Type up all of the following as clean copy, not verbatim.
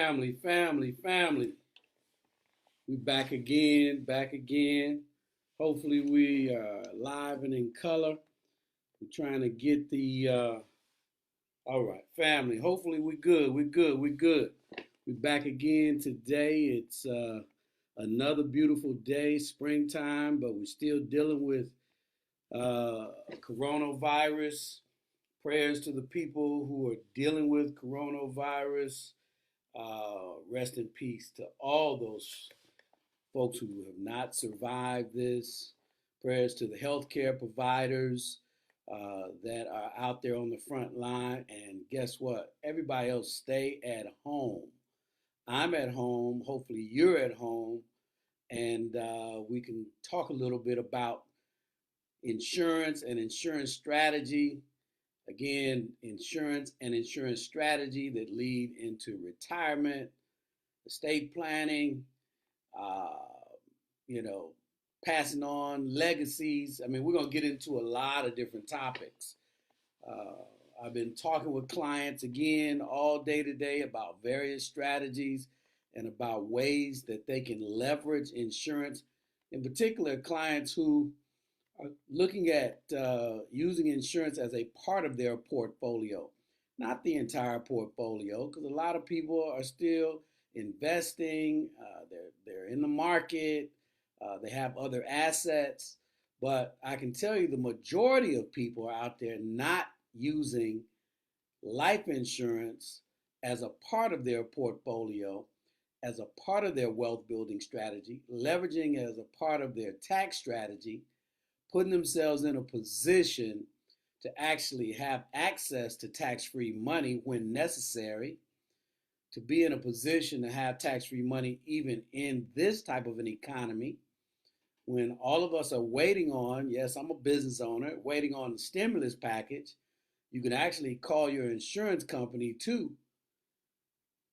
Family. We back again. Hopefully we are live and in color. We're trying to get all right, family. Hopefully we good. We're back again today. It's another beautiful day, springtime, but we're still dealing with coronavirus. Prayers to the people who are dealing with coronavirus. Rest in peace to all those folks who have not survived this. Prayers to the healthcare providers that are out there on the front line. And guess what? Everybody else stay at home. I'm at home. Hopefully, you're at home. And we can talk a little bit about insurance and insurance strategy. Again, insurance and insurance strategy that lead into retirement, estate planning, uh, you know, passing on legacies. I mean, we're going to get into a lot of different topics. Uh, I've been talking with clients again all day today about various strategies and about ways that they can leverage insurance, in particular, clients who are looking at using insurance as a part of their portfolio, not the entire portfolio, because a lot of people are still investing. They're in the market. They have other assets, but I can tell you the majority of people are out there not using life insurance as a part of their portfolio, as a part of their wealth building strategy, leveraging it as a part of their tax strategy, putting themselves in a position to actually have access to tax-free money when necessary, to be in a position to have tax-free money even in this type of an economy, when all of us are waiting on, yes, I'm a business owner, waiting on the stimulus package. You can actually call your insurance company too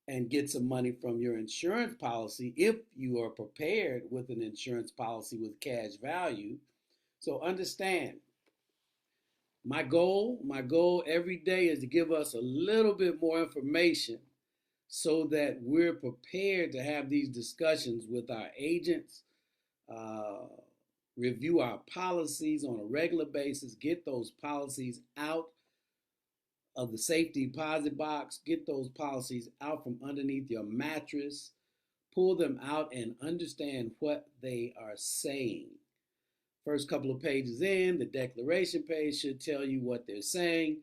and get some money from your insurance policy if you are prepared with an insurance policy with cash value. So understand, my goal every day is to give us a little bit more information so that we're prepared to have these discussions with our agents, uh, review our policies on a regular basis, get those policies out of the safety deposit box, get those policies out from underneath your mattress, pull them out and understand what they are saying. First couple of pages in, the declaration page should tell you what they're saying.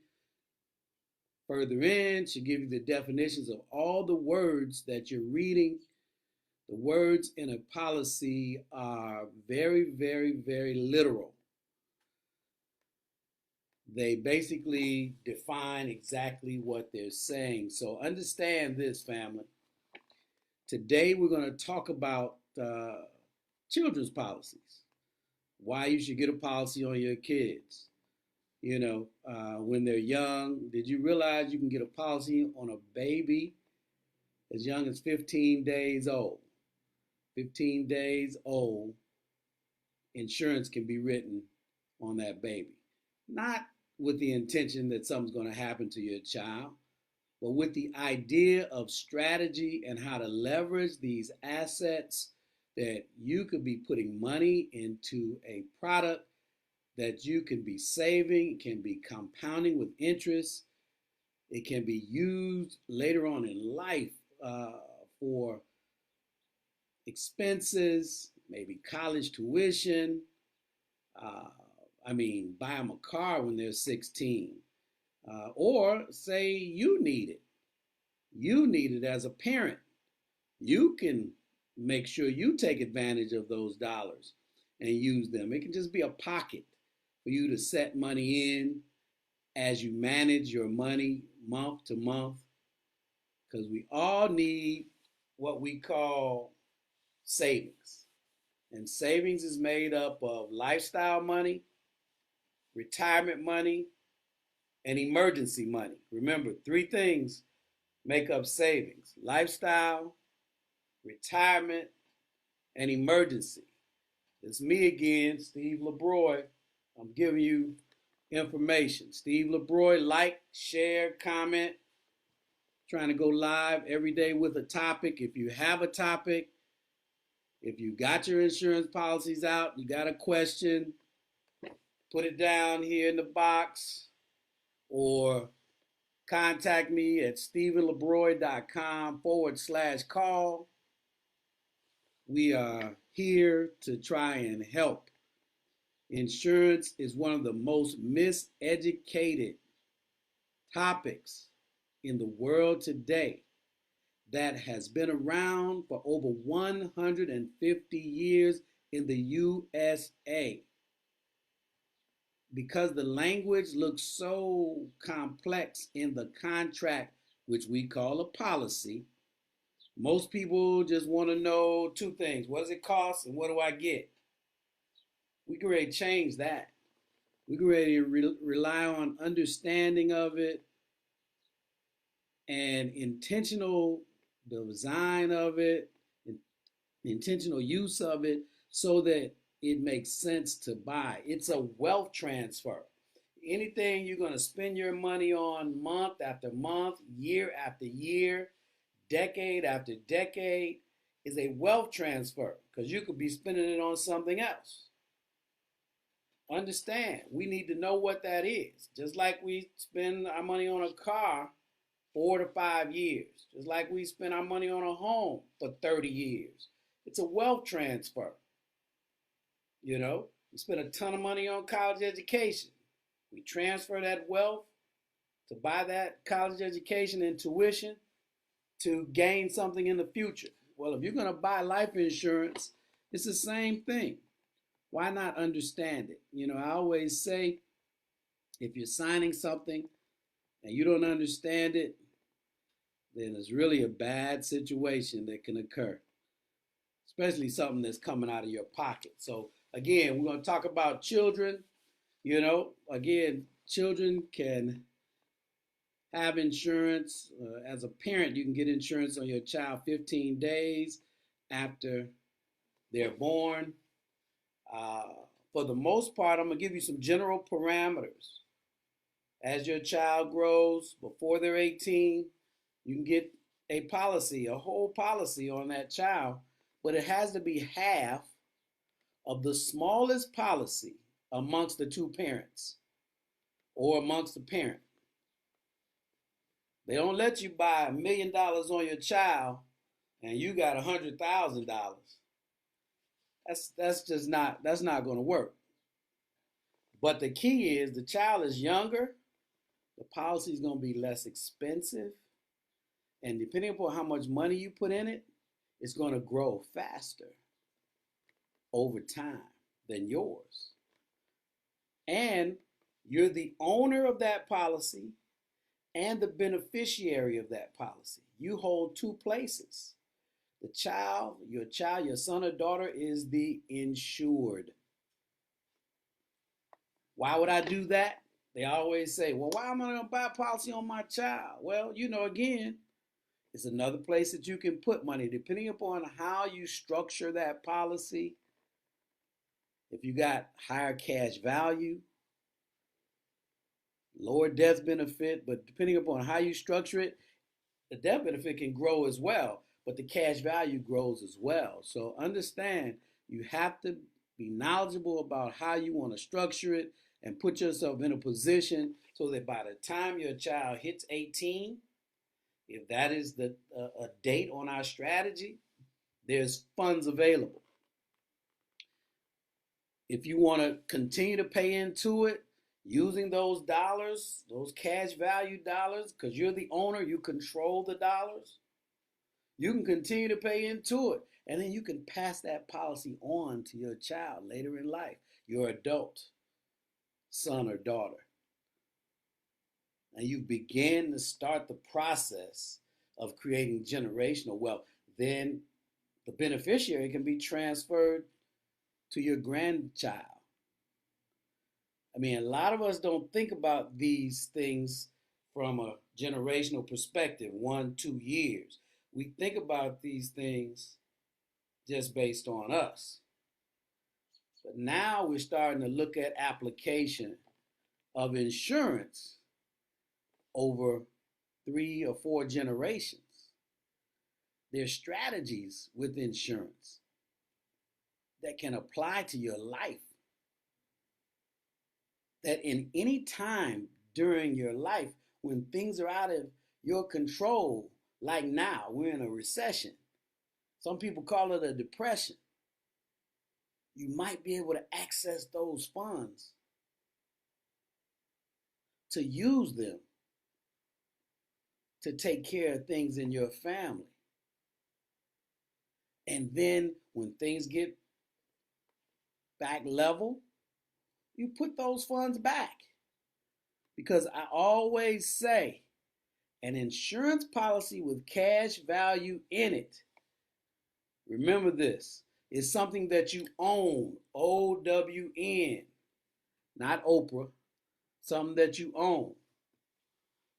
Further in should give you the definitions of all the words that you're reading. The words in a policy are very literal. They basically define exactly what they're saying. So understand this, family. Today we're going to talk about children's policies. Why you should get a policy on your kids. When they're young. Did you realize you can get a policy on a baby as young as 15 days old? 15 days old, insurance can be written on that baby. Not with the intention that something's going to happen to your child, but with the idea of strategy and how to leverage these assets that you could be putting money into a product that you can be saving, it can be compounding with interest, it can be used later on in life for expenses, maybe college tuition. Uh, buy them a car when they're 16. Or say you need it. You need it as a parent. You can make sure you take advantage of those dollars and use them. It can just be a pocket for you to set money in as you manage your money month to month, because we all need what we call savings. And savings is made up of lifestyle money, retirement money, and emergency money. Remember, three things make up savings: lifestyle, retirement, and emergency. It's me again, Steve LeBroy. I'm giving you information. Steve LeBroy, like, share, comment, trying to go live every day with a topic. If you have a topic, if you got your insurance policies out, you got a question, put it down here in the box or contact me at stephenlebroy.com/call. We are here to try and help. Insurance is one of the most miseducated topics in the world today that has been around for over 150 years in the USA. Because the language looks so complex in the contract, which we call a policy, most people just want to know two things. What does it cost and what do I get? We can really change that. We can really rely on understanding of it and intentional design of it, intentional use of it, so that it makes sense to buy. It's a wealth transfer. Anything you're going to spend your money on month after month, year after year, decade after decade is a wealth transfer because you could be spending it on something else. Understand, we need to know what that is. Just like we spend our money on a car 4 to 5 years, just like we spend our money on a home for 30 years. It's a wealth transfer. You know, we spend a ton of money on college education. We transfer that wealth to buy that college education and tuition to gain something in the future. Well, if you're going to buy life insurance, it's the same thing. Why not understand it? You know, I always say, if you're signing something and you don't understand it, then it's really a bad situation that can occur, especially something that's coming out of your pocket. So again, we're going to talk about children. You know, again, children can have insurance. As a parent, you can get insurance on your child 15 days after they're born. For the most part, I'm going to give you some general parameters. As your child grows, before they're 18, you can get a policy, a whole policy on that child, but it has to be half of the smallest policy amongst the two parents or amongst the parent. They don't let you buy $1 million on your child and you got $100,000. That's not going to work. But the key is the child is younger, the policy is going to be less expensive, and depending upon how much money you put in it, it's going to grow faster over time than yours. And you're the owner of that policy and the beneficiary of that policy. You hold two places. The child, your son or daughter, is the insured. Why would I do that? They always say, well, why am I going to buy a policy on my child? Well, you know, again, it's another place that you can put money, depending upon how you structure that policy. If you got higher cash value, lower death benefit, but depending upon how you structure it, the death benefit can grow as well, but the cash value grows as well. So understand, you have to be knowledgeable about how you want to structure it and put yourself in a position so that by the time your child hits 18, if that is a date on our strategy, there's funds available. If you want to continue to pay into it, using those dollars, those cash value dollars, because you're the owner, you control the dollars, you can continue to pay into it. And then you can pass that policy on to your child later in life, your adult son or daughter. And you begin to start the process of creating generational wealth. Then the beneficiary can be transferred to your grandchild. I mean, a lot of us don't think about these things from a generational perspective, 1-2 years. We think about these things just based on us. But now we're starting to look at application of insurance over 3 or 4 generations. There's strategies with insurance that can apply to your life, that in any time during your life when things are out of your control, like now, we're in a recession. Some people call it a depression. You might be able to access those funds to use them to take care of things in your family. And then when things get back level, you put those funds back. Because I always say an insurance policy with cash value in it, remember this, is something that you own, OWN, not Oprah, something that you own.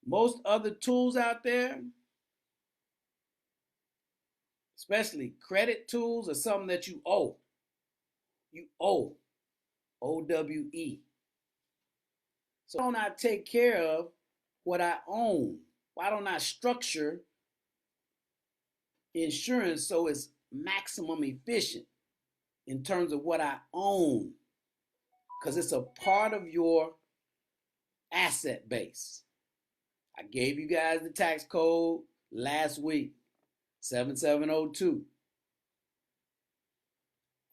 Most other tools out there, especially credit tools, are something that you owe. You owe, OWE. So why don't I take care of what I own? Why don't I structure insurance so it's maximum efficient in terms of what I own? Because it's a part of your asset base. I gave you guys the tax code last week, 7702.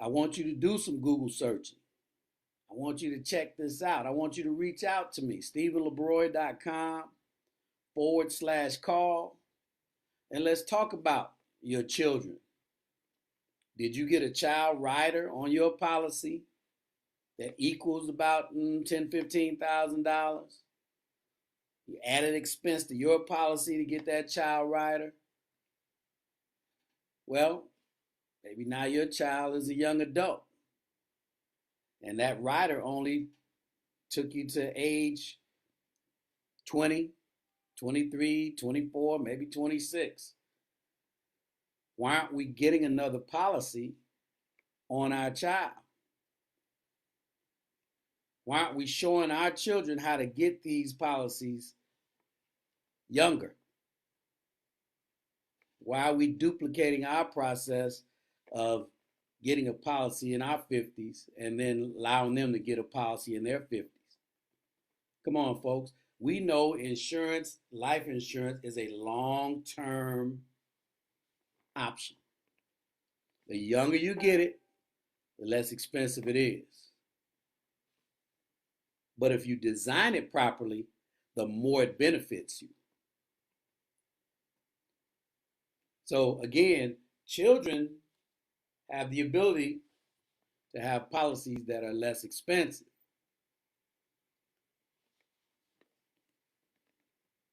I want you to do some Google searching. I want you to check this out. I want you to reach out to me, StephenLeBroy.com/call, and let's talk about your children. Did you get a child rider on your policy that equals about $10,000, $15,000? You added expense to your policy to get that child rider? Well, maybe now your child is a young adult, and that rider only took you to age 20, 23, 24, maybe 26. Why aren't we getting another policy on our child? Why aren't we showing our children how to get these policies younger? Why are we duplicating our process of getting a policy in our 50s and then allowing them to get a policy in their 50s? Come on, folks. We know insurance, life insurance, is a long-term option. The younger you get it, the less expensive it is. But if you design it properly, the more it benefits you. So again, children have the ability to have policies that are less expensive.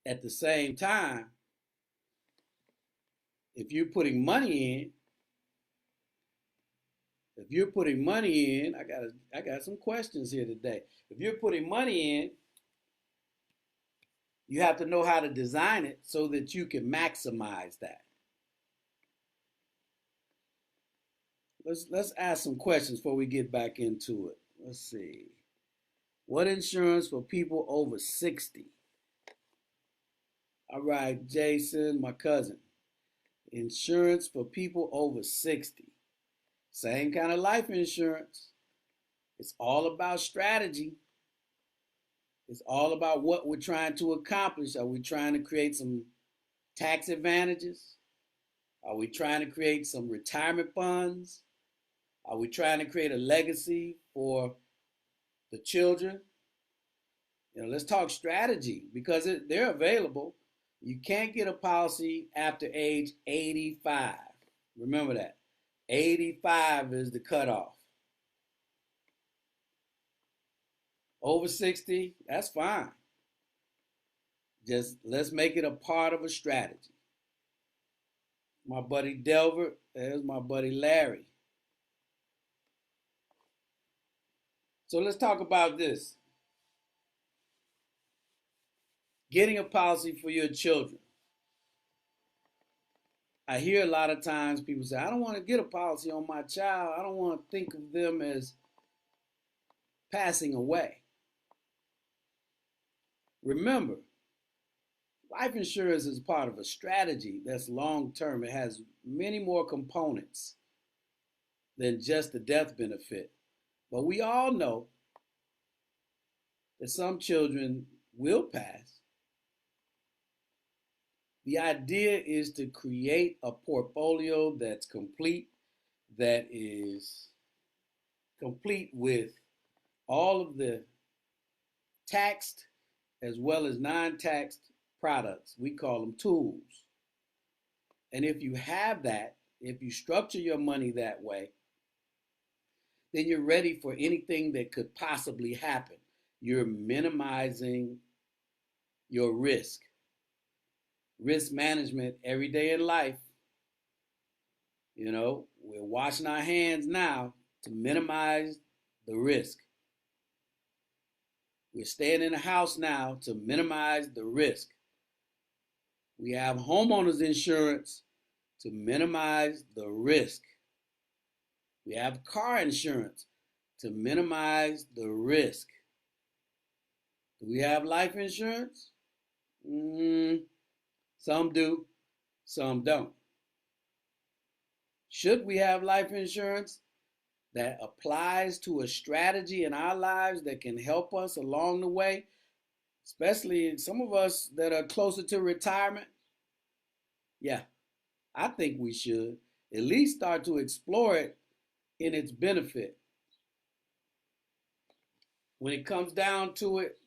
At the same time, if you're putting money in, I got some questions here today. If you're putting money in, you have to know how to design it so that you can maximize that. Let's ask some questions before we get back into it. Let's see. What insurance for people over 60? All right, Jason, my cousin. Insurance for people over 60. Same kind of life insurance. It's all about strategy. It's all about what we're trying to accomplish. Are we trying to create some tax advantages? Are we trying to create some retirement funds? Are we trying to create a legacy for the children? Let's talk strategy, because they're available. You can't get a policy after age 85. Remember that. 85 is the cutoff. Over 60, that's fine. Just let's make it a part of a strategy. My buddy Delbert, there's my buddy Larry. So let's talk about this. Getting a policy for your children. I hear a lot of times people say, I don't want to get a policy on my child. I don't want to think of them as passing away. Remember, Life insurance is part of a strategy that's long term. It has many more components than just the death benefit. But we all know that some children will pass. The idea is to create a portfolio that's complete, that is complete with all of the taxed as well as non-taxed products. We call them tools. And if you have that, if you structure your money that way, then you're ready for anything that could possibly happen. You're minimizing your risk. Risk management every day in life. We're washing our hands now to minimize the risk. We're staying in the house now to minimize the risk. We have homeowners insurance to minimize the risk. We have car insurance to minimize the risk. Do we have life insurance? Some do, some don't. Should we have life insurance that applies to a strategy in our lives that can help us along the way, especially some of us that are closer to retirement? Yeah, I think we should at least start to explore it in its benefit. When it comes down to it,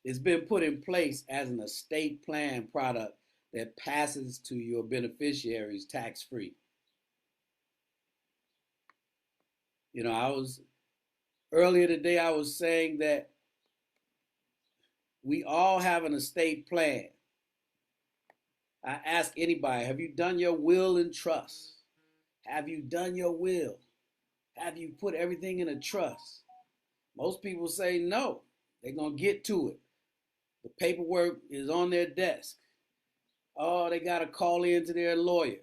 it's been put in place as an estate plan product that passes to your beneficiaries tax-free. Earlier today, I was saying that we all have an estate plan. I ask anybody, have you done your will and trust? Have you done your will? Have you put everything in a trust? Most people say no. They're going to get to it. The paperwork is on their desk. Oh, they got to call in to their lawyer.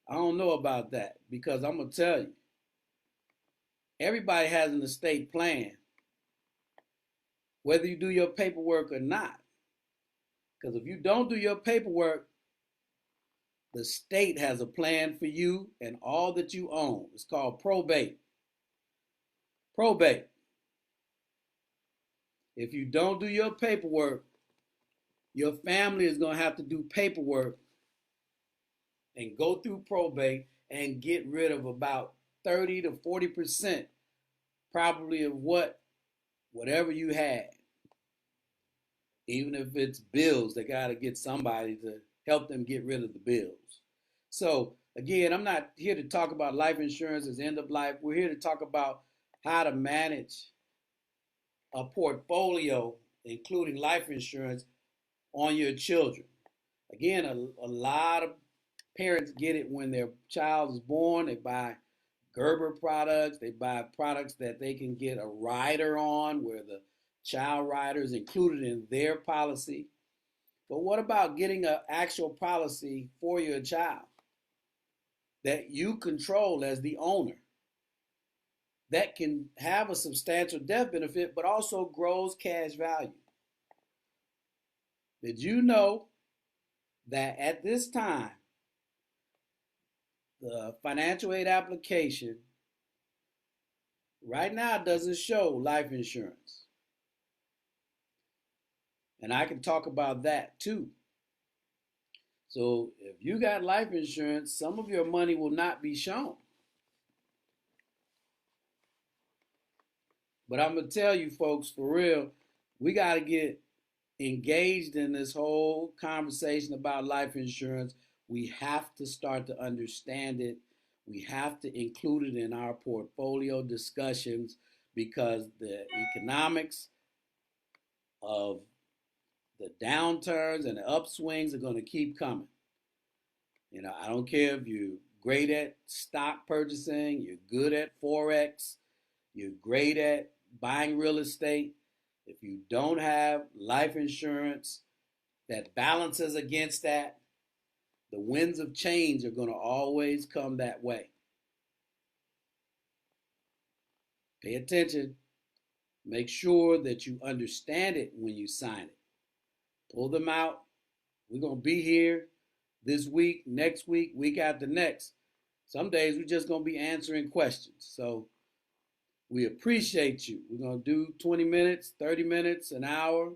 I don't know about that, because I'm going to tell you, everybody has an estate plan, whether you do your paperwork or not. Because if you don't do your paperwork, the state has a plan for you and all that you own. It's called probate. Probate. If you don't do your paperwork, your family is going to have to do paperwork and go through probate and get rid of about 30 to 40% probably of whatever you had. Even if it's bills, they got to get somebody to help them get rid of the bills. So again, I'm not here to talk about life insurance as end of life. We're here to talk about how to manage a portfolio, including life insurance, on your children. Again, a lot of parents get it when their child is born. They buy Gerber products. They buy products that they can get a rider on, where the child rider is included in their policy. But what about getting an actual policy for your child that you control as the owner, that can have a substantial death benefit but also grows cash value? Did you know that at this time, the financial aid application right now doesn't show life insurance? And I can talk about that too. So if you got life insurance, some of your money will not be shown. But I'm going to tell you folks, for real, we got to get engaged in this whole conversation about life insurance. We have to start to understand it. We have to include it in our portfolio discussions, because the economics of the downturns and the upswings are going to keep coming. I don't care if you're great at stock purchasing, you're good at Forex, you're great at buying real estate. If you don't have life insurance that balances against that, the winds of change are going to always come that way. Pay attention. Make sure that you understand it when you sign it. Pull them out. We're going to be here this week, next week, week after next. Some days we're just going to be answering questions. So we appreciate you. We're going to do 20 minutes, 30 minutes, an hour,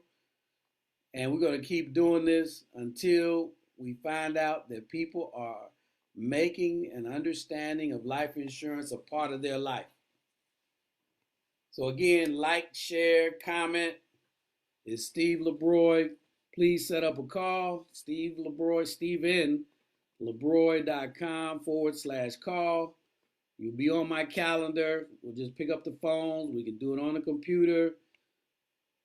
and we're going to keep doing this until we find out that people are making an understanding of life insurance a part of their life. So again, like, share, comment. It's Steve LeBroy. Please set up a call. Steve LeBroy, StevenLeBroy.com/call. You'll be on my calendar. We'll just pick up the phones. We can do it on the computer.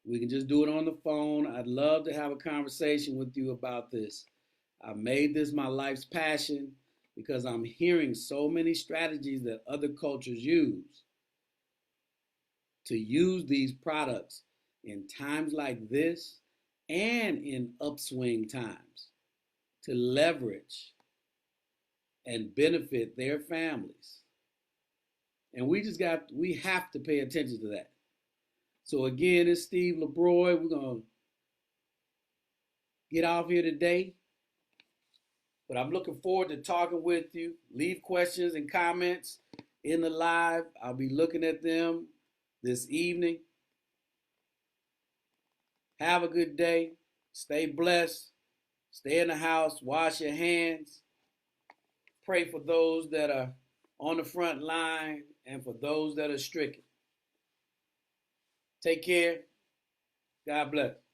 We can just do it on the phone. I'd love to have a conversation with you about this. I made this my life's passion because I'm hearing so many strategies that other cultures use to use these products in times like this and in upswing times to leverage and benefit their families. And we have to pay attention to that. So again, it's Steve LeBroy. We're going to get off here today. But I'm looking forward to talking with you. Leave questions and comments in the live. I'll be looking at them this evening. Have a good day. Stay blessed. Stay in the house. Wash your hands. Pray for those that are on the front line and for those that are stricken. Take care. God bless.